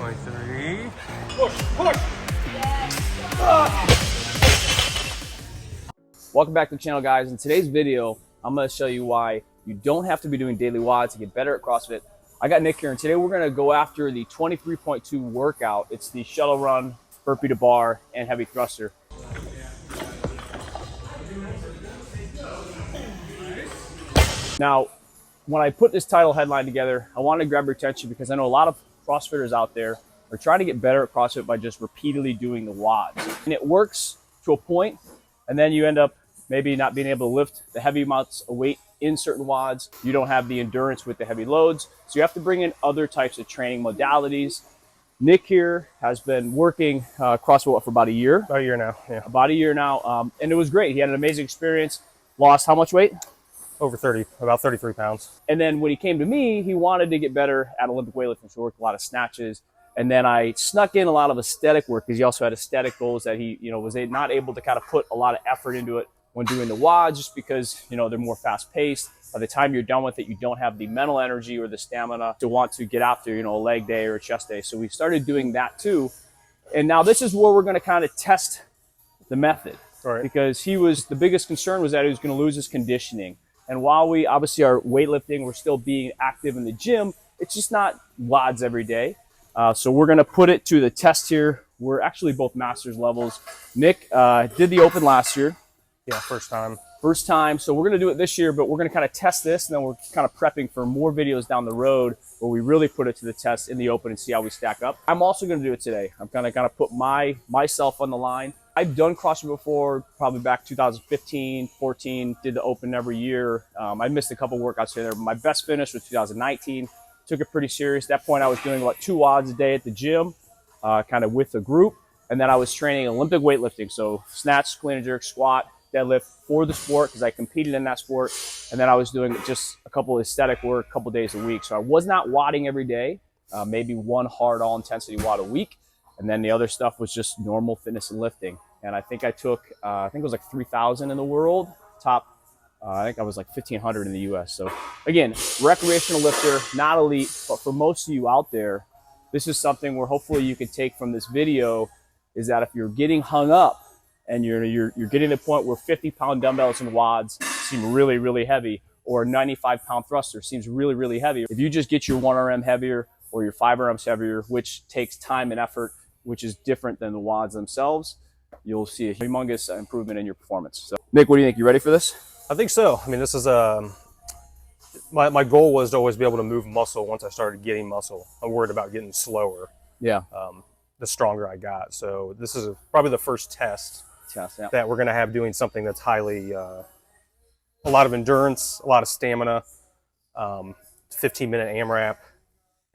23. Push. Welcome back to the channel, guys. In today's video, I'm going to show you why you don't have to be doing daily WODs to get better at CrossFit. I got Nick here, and today we're going to go after the 23.2 workout. It's the shuttle run, burpee to bar, and heavy thruster. Now, when I put this title headline together, I wanted to grab your attention because I know a lot of CrossFitters out there are trying to get better at CrossFit by just repeatedly doing the WODs. And it works to a point, and then you end up maybe not being able to lift the heavy amounts of weight in certain WODs. You don't have the endurance with the heavy loads. So you have to bring in other types of training modalities. Nick here has been working CrossFit for about a year. About a year now, yeah. About a year now, and it was great. He had an amazing experience. Lost how much weight? Over 30, about 33 pounds. And then when he came to me, he wanted to get better at Olympic weightlifting. So he worked a lot of snatches. And then I snuck in a lot of aesthetic work because he also had aesthetic goals that he, was not able to kind of put a lot of effort into it when doing the WODs, just because, they're more fast paced. By the time you're done with it, you don't have the mental energy or the stamina to want to get after, a leg day or a chest day. So we started doing that too. And now this is where we're going to kind of test the method. Right. Because the biggest concern was that he was going to lose his conditioning. And while we obviously are weightlifting, we're still being active in the gym. It's just not WODs every day. So we're going to put it to the test here. We're actually both master's levels. Nick did the open last year. Yeah, first time. First time. So we're going to do it this year, but we're going to kind of test this, and then we're kind of prepping for more videos down the road where we really put it to the test in the open and see how we stack up. I'm also going to do it today. I'm kind of put myself on the line. I've done CrossFit before, probably back 2015, 14, did the open every year. I missed a couple workouts here and there, but my best finish was 2019. Took it pretty serious. At that point, I was doing about 2 WODs a day at the gym, kind of with a group. And then I was training Olympic weightlifting. So snatch, clean and jerk, squat, deadlift for the sport because I competed in that sport. And then I was doing just a couple of aesthetic work, a couple days a week. So I was not WODing every day, maybe one hard all intensity WOD a week. And then the other stuff was just normal fitness and lifting. And I think I took, I think it was like 3,000 in the world, top, I think I was like 1,500 in the US. So again, recreational lifter, not elite, but for most of you out there, this is something where hopefully you can take from this video is that if you're getting hung up and you're getting to the point where 50-pound dumbbells and WODs seem really, really heavy, or a 95-pound thruster seems really, really heavy, if you just get your 1RM heavier or your 5RMs heavier, which takes time and effort, which is different than the WODs themselves, you'll see a humongous improvement in your performance. So, Nick, what do you think? You ready for this? I think so. I mean, this is my goal was to always be able to move muscle once I started getting muscle. I'm worried about getting slower. Yeah. The stronger I got. So this is probably the first test that we're going to have doing something that's highly, a lot of endurance, a lot of stamina, 15-minute AMRAP.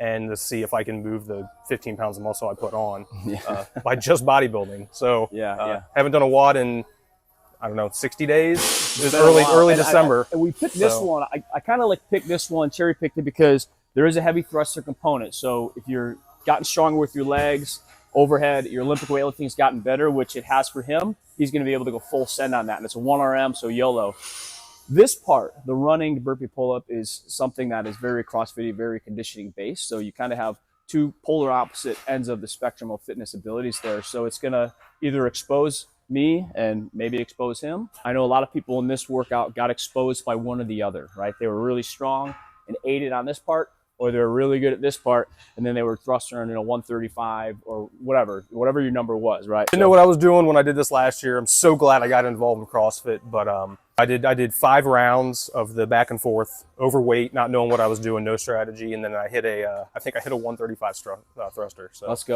And to see if I can move the 15 pounds of muscle I put on by just bodybuilding. So haven't done a WOD in, I don't know, 60 days. It was early December. And we picked this one. I kind of like picked this one, cherry picked it because there is a heavy thruster component. So if you're gotten stronger with your legs, overhead, your Olympic weightlifting's gotten better, which it has for him, he's going to be able to go full send on that. And it's a 1RM, so YOLO. This part, the running, the burpee pull-up, is something that is very CrossFit, very conditioning based. So you kind of have two polar opposite ends of the spectrum of fitness abilities there. So it's going to either expose me and maybe expose him. I know a lot of people in this workout got exposed by one or the other, right? They were really strong and aided on this part, or they were really good at this part, and then they were thrustering in a 135 or whatever your number was, right? I didn't know what I was doing when I did this last year. I'm so glad I got involved in CrossFit, but I did 5 rounds of the back and forth, overweight, not knowing what I was doing, no strategy, and then I hit I think I hit a 135 thruster. So let's go.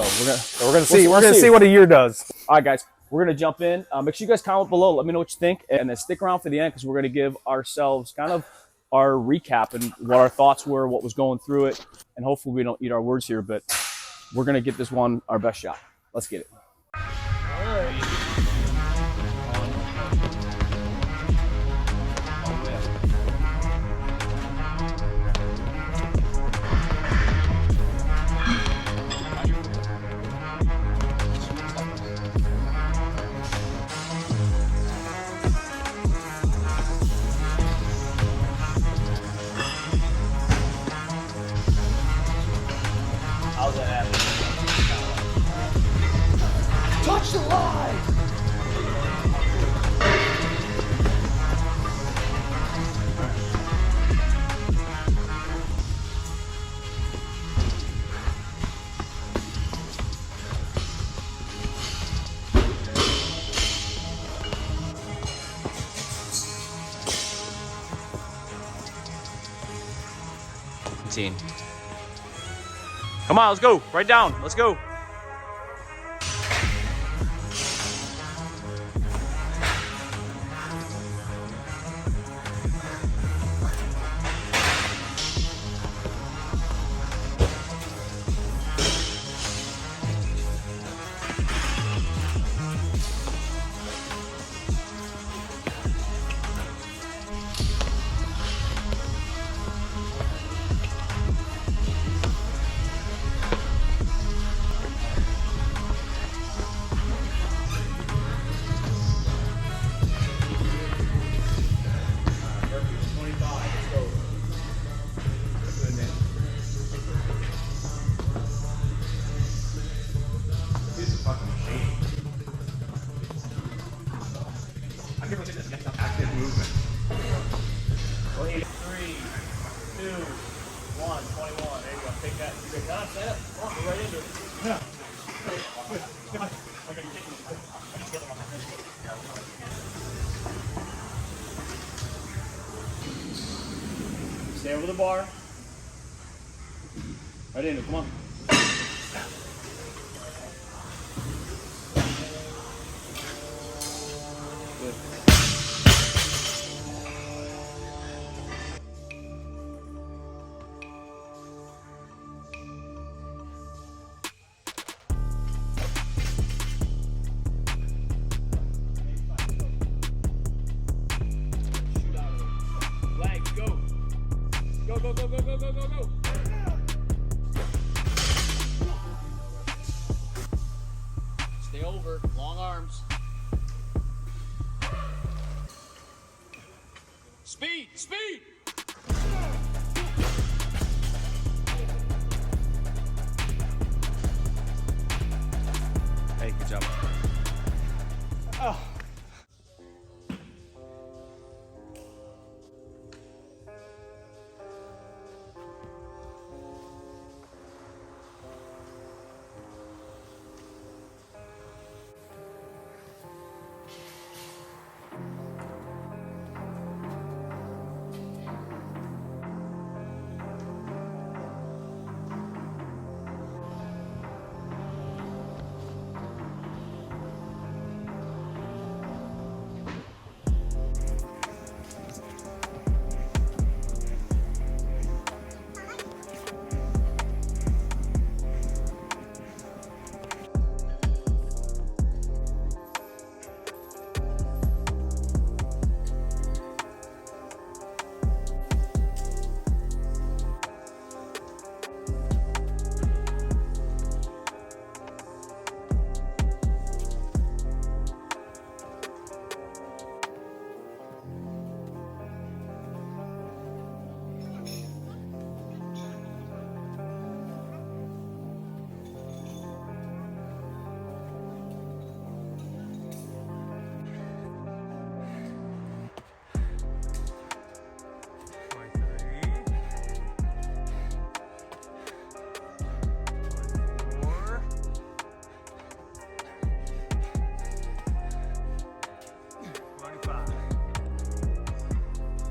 We're gonna see what a year does. All right, guys, we're gonna jump in. Make sure you guys comment below. Let me know what you think, and then stick around for the end because we're gonna give ourselves kind of our recap and what our thoughts were, what was going through it, and hopefully we don't eat our words here, but we're gonna get this one our best shot. Let's get it. All right. How's that happen? Come on, let's go. Right down. Let's go. Stay over the bar. Right in, come on. Good. Go, go, go, go, go, go, go, go. Stay over, long arms. Speed, speed. Hey, good job. Oh.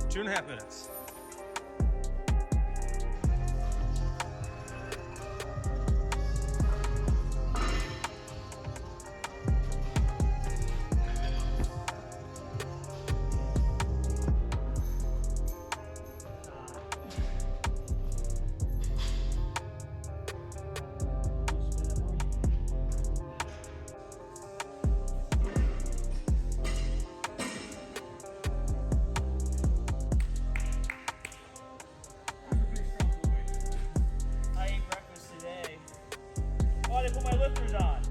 Two and a half minutes. I didn't put my lifters on.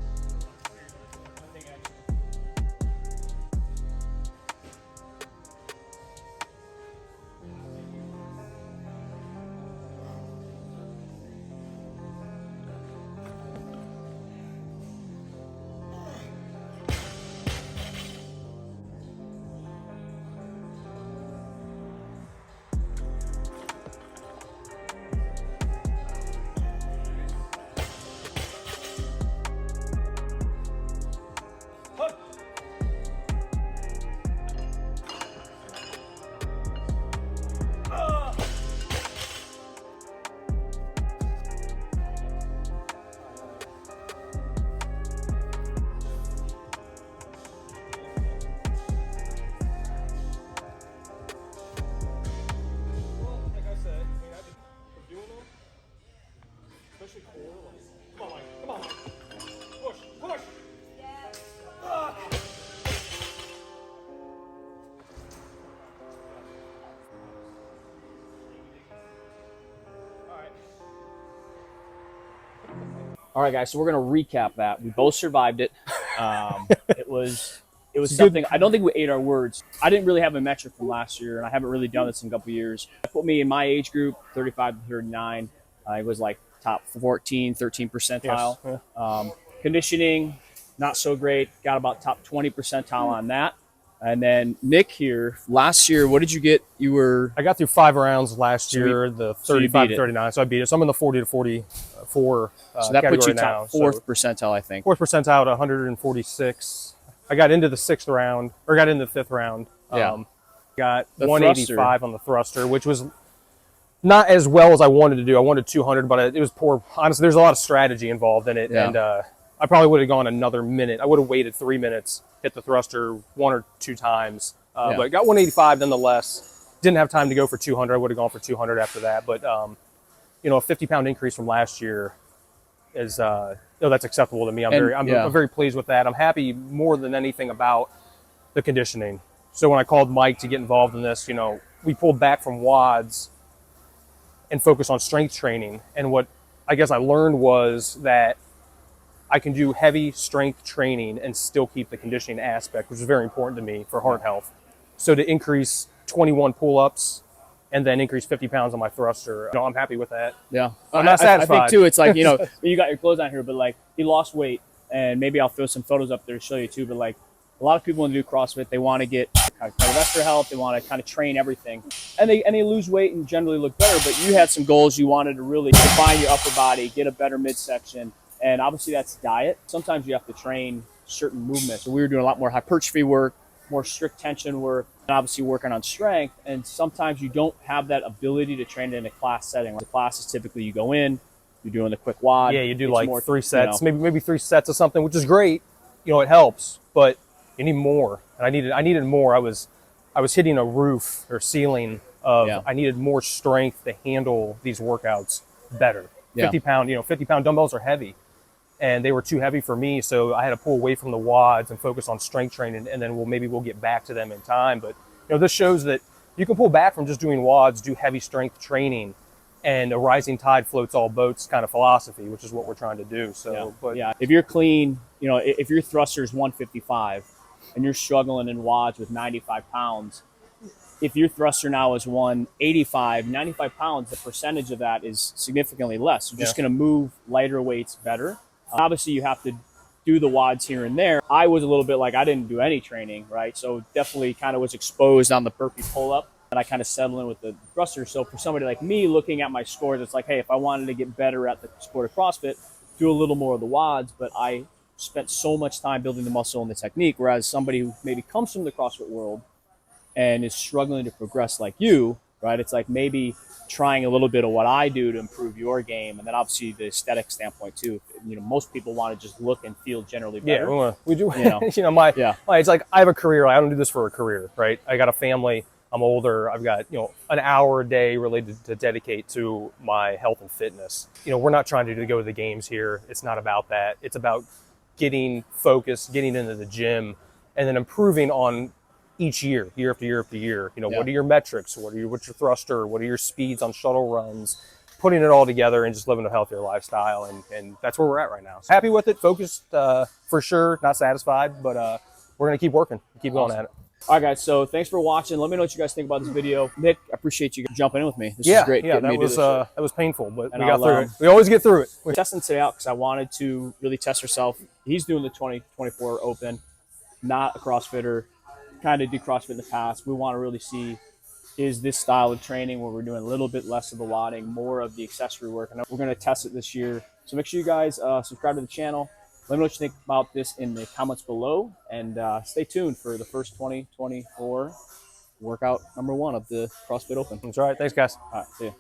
actually core. Like, come on, Mike. Come on, Mike. Push, push. Ah. All right, guys. So we're gonna recap that. We both survived it. It was something. I don't think we ate our words. I didn't really have a metric from last year, and I haven't really done this in a couple of years. It put me in my age group, 35 to 39. It was like top 14, 13 percentile. Yes. Yeah. Conditioning, not so great. Got about top 20 percentile on that. And then Nick here, last year, what did you get? You were... I got through 5 rounds last year, the so 35 to 39. So I beat it. So I'm in the 40 to 44 so that puts you now. top 4th percentile, I think. 4th percentile at 146. I got into the 6th round, or got into the 5th round. Yeah. Got The 185 thruster. on the thruster, which was not as well as I wanted to do. I wanted 200, but it was poor. Honestly, there's a lot of strategy involved in it. Yeah. And I probably would have gone another minute. I would have waited 3 minutes, hit the thruster 1 or 2 times. Yeah. But got 185 nonetheless. Didn't have time to go for 200. I would have gone for 200 after that. But, you know, a 50-pound increase from last year is, you know, that's acceptable to me. I'm very pleased with that. I'm happy more than anything about the conditioning. So when I called Mike to get involved in this, you know, we pulled back from WODs and focused on strength training. And what I guess I learned was that I can do heavy strength training and still keep the conditioning aspect, which is very important to me for heart health. So to increase 21 pull-ups and then increase 50 pounds on my thruster, you know, I'm happy with that. Yeah. I'm not satisfied. I think too, it's like, you know, you got your clothes on here, but like he lost weight, and maybe I'll throw some photos up there to show you too, but like a lot of people want to do CrossFit, they want to get kind of cardiovascular health, they want to kind of train everything, and they lose weight and generally look better. But you had some goals. You wanted to really define your upper body, get a better midsection, and obviously that's diet. Sometimes you have to train certain movements. So we were doing a lot more hypertrophy work, more strict tension work, and obviously working on strength. And sometimes you don't have that ability to train it in a class setting. The class is typically you go in, you're doing the quick WOD. Yeah, you do it's like more, 3 sets, you know, maybe 3 sets of something, which is great. You know, it helps, but you need more. And I needed more. I was hitting a roof or ceiling of, I needed more strength to handle these workouts better. 50-pound dumbbells are heavy, and they were too heavy for me. So I had to pull away from the WODs and focus on strength training, and then maybe we'll get back to them in time. But you know, this shows that you can pull back from just doing WODs, do heavy strength training, and a rising tide floats all boats kind of philosophy, which is what we're trying to do. So, but if you're clean, you know, if your thruster is 155 and you're struggling in WODs with 95 pounds, if your thruster now is 185, 95 pounds, the percentage of that is significantly less. You're just going to move lighter weights better. Obviously, you have to do the WODs here and there. I was a little bit like I didn't do any training, right? So definitely kind of was exposed on the burpee pull-up, and I kind of settled in with the thruster. So for somebody like me looking at my scores, it's like, hey, if I wanted to get better at the sport of CrossFit, do a little more of the WODs, but I spent so much time building the muscle and the technique, whereas somebody who maybe comes from the CrossFit world and is struggling to progress like you, right? It's like maybe trying a little bit of what I do to improve your game, and then obviously the aesthetic standpoint too. You know, most people want to just look and feel generally better. Yeah, we do. You know, you know, it's like I have a career. I don't do this for a career, right? I got a family. I'm older. I've got, you know, an hour a day related to dedicate to my health and fitness. You know, we're not trying to go to the games here. It's not about that. It's about getting focused, getting into the gym, and then improving on each year after year after year. You know, what are your metrics? What's your thruster? What are your speeds on shuttle runs? Putting it all together and just living a healthier lifestyle. And that's where we're at right now. So happy with it, focused for sure, not satisfied, but we're going to keep working, keep going at it. All right, guys. So thanks for watching. Let me know what you guys think about this video. Nick, I appreciate you jumping in with me. This is great. Yeah, that was painful, but and we got through it. We always get through it. We're testing today out because I wanted to really test herself. He's doing the 2024 Open, not a CrossFitter. Kind of do CrossFit in the past. We want to really see, is this style of training where we're doing a little bit less of the wadding, more of the accessory work, and we're going to test it this year. So make sure you guys subscribe to the channel. Let me know what you think about this in the comments below, and stay tuned for the first 2024 workout #1 of the CrossFit Open. That's right. Thanks, guys. All right, see you.